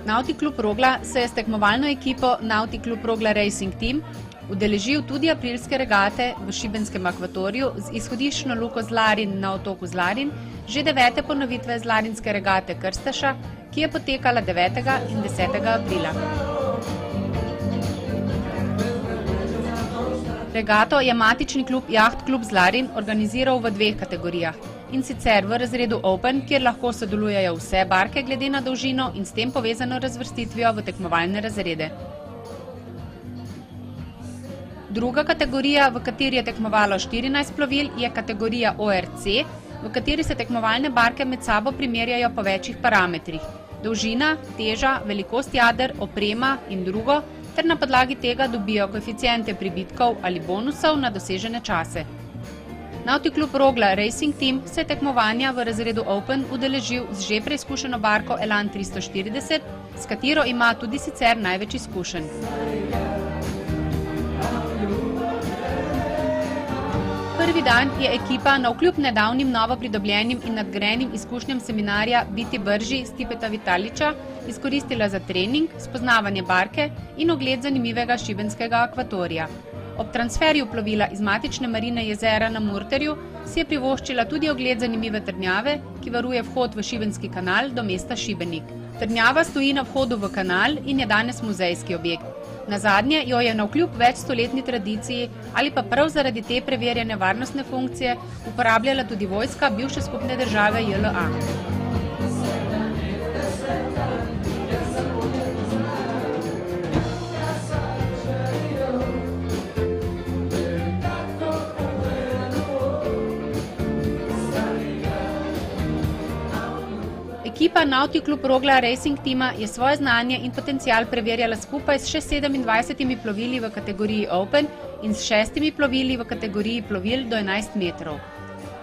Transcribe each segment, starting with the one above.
Nautic Klub Rogla se je s tekmovalno ekipo Nautic Klub Rogla Racing Team udeležil tudi aprilske regate v šibenskem akvatoriju z izhodiščno luko Zlarin na otoku Zlarin, že 9. ponovitve zlarinske regate Krsteša, ki je potekala 9. in 10. aprila. Regato je matični klub Jaht Klub Zlarin organiziral v 2 kategorijah, in sicer v razredu Open, kjer lahko sodelujejo vse barke glede na dolžino in s tem povezano razvrstitvijo v tekmovalne razrede. Druga kategorija, v kateri je tekmovalo 14 plovil, je kategorija ORC, v kateri se tekmovalne barke med sabo primerjajo po večjih parametrih: dolžina, teža, velikost jader, oprema in drugo, ter na podlagi tega dobijo koeficiente pribitkov ali bonusov na dosežene čase. Nautic Klub Rogla Racing Team se je tekmovanja v razredu Open udeležil z že preizkušeno barko Elan 340, s katero ima tudi sicer največ izkušenj. Prvi dan je ekipa navkljub nedavnim novo pridobljenim in nadgrajenim izkušnjam seminarja Biti brži Stipeta Vitaliča izkoristila za trening, spoznavanje barke in ogled zanimivega šibenskega akvatorija. Ob transferju plovila iz matične marine jezera na Murterju si je privoščila tudi ogled zanimive trdnjave, ki varuje vhod v Šibenski kanal do mesta Šibenik. Trdnjava stoji na vhodu v kanal in je danes muzejski objekt. Nazadnje jo je navkljub večstoletni tradiciji ali pa prav zaradi te preverjene varnostne funkcije uporabljala tudi vojska bivše skupne države JLA. Ekipa Nautic Klub Rogla Racing Teama je svoje znanje in potencial preverjala skupaj s še 27 plovili v kategoriji Open in s 6 plovili v kategoriji plovil do 11 metrov.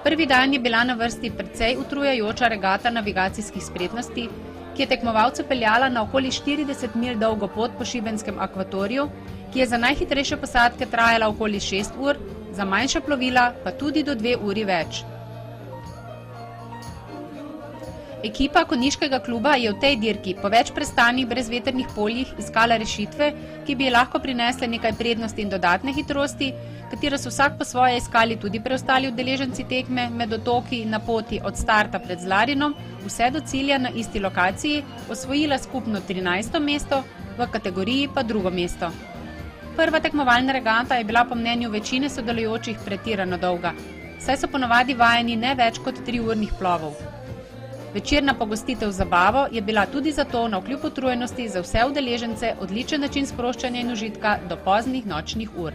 Prvi dan je bila na vrsti precej utrujajoča regata navigacijskih spretnosti, ki je tekmovalce peljala na okoli 40 milj dolgo pot po šibenskem akvatoriju, ki je za najhitrejše posadke trajala okoli 6 ur, za manjša plovila pa tudi do 2 uri več. Ekipa konjiškega kluba je v tej dirki po več prestanih brezvetrnih poljih iskala rešitve, ki bi lahko prinesle nekaj prednosti in dodatne hitrosti, katero so vsak po svoje iskali tudi preostali udeleženci tekme med otoki na poti od starta pred Zlarinom vse do cilja na isti lokaciji, osvojila skupno 13. mesto, v kategoriji pa 2. mesto. Prva tekmovalna regata je bila po mnenju večine sodelujočih pretirano dolga, saj so ponavadi vajeni ne več kot 3 urnih plovov. Večerna pogostitev zabavo je bila tudi zato navkljub utrujenosti za vse udeležence odličen način sproščanja in užitka do poznih nočnih ur.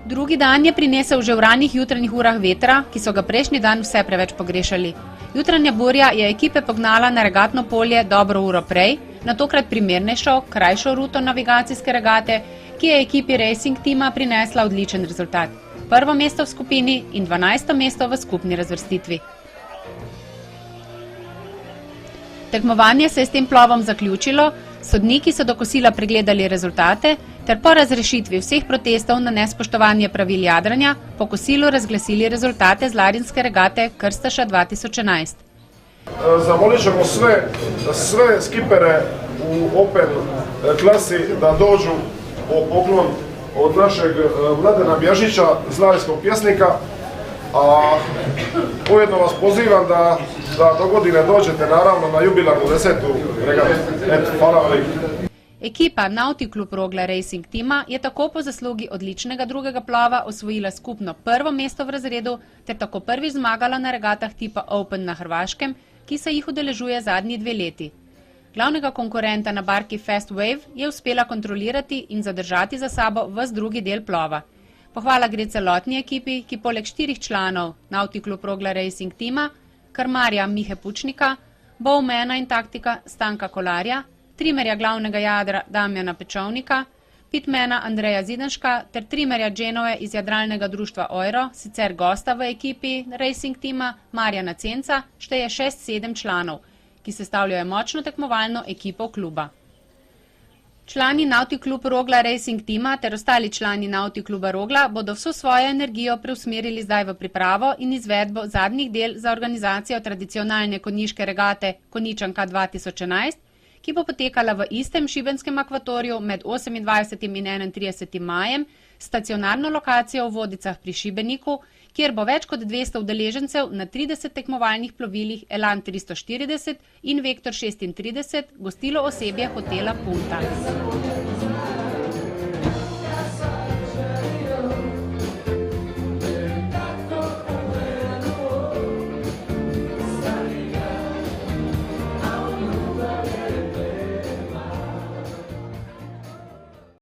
Drugi dan je prinesel že v ranih jutranjih urah vetra, ki so ga prejšnji dan vse preveč pogrešali. Jutranja burja je ekipe pognala na regatno polje dobro uro prej, na tokrat primernejšo, krajšo ruto navigacijske regate, ki je ekipi Racing Teama prinesla odličen rezultat. 1. mesto v skupini in 12. mesto v skupni razvrstitvi. Tekmovanje se je s tem plovom zaključilo, sodniki so do kosila pregledali rezultate ter po razrešitvi vseh protestov na nespoštovanje pravil jadranja po kosilu razglasili rezultate zlarinske regate Krsteša 2011. Zamolit ćemo sve skipere u Open klasi da dođu po poklon od našeg Mladena Bježića, zlarinskog pjesnika, a ujedno vas pozivam da do godine dođete naravno na jubilarnu 10. regatu. Eto, hvala veliko. Ekipa Nautic Klub Rogla Racing Teama je tako po zaslugi odličnega drugega plova osvojila skupno 1. mesto v razredu ter tako prvič zmagala na regatah tipa Open na Hrvaškem, ki se jih udeležuje zadnji 2 leti. Glavnega konkurenta na barki Fast Wave je uspela kontrolirati in zadržati za sabo ves drugi del plova. Pohvala gre celotni ekipi, ki poleg 4 članov Nautic Klub Rogla Racing Teama, krmarja Mihe Pučnika, bowmana in taktika Stanka Kolarja, trimerja glavnega jadra Damjana Pečovnika, pitmana Andreja Zidanška ter trimerja Dženove iz jadralnega društva Oiro, sicer gosta v ekipi Racing Teama Marjana Cenca, šteje 6-7 članov, ki sestavljajo močno tekmovalno ekipo kluba. Člani Nautic Club Rogla Racing tima ter ostali člani Nautic Kluba Rogla bodo vso svojo energijo preusmerili zdaj v pripravo in izvedbo zadnjih del za organizacijo tradicionalne konjiške regate Konjičanka 2011, ki bo potekala v istem šibenskem akvatoriju med 28. in 31. majem s stacionarno lokacijo v Vodicah pri Šibeniku, kjer bo več kot 200 udeležencev na 30 tekmovalnih plovilih Elan 340 in Vektor 36 gostilo osebje hotela Punta.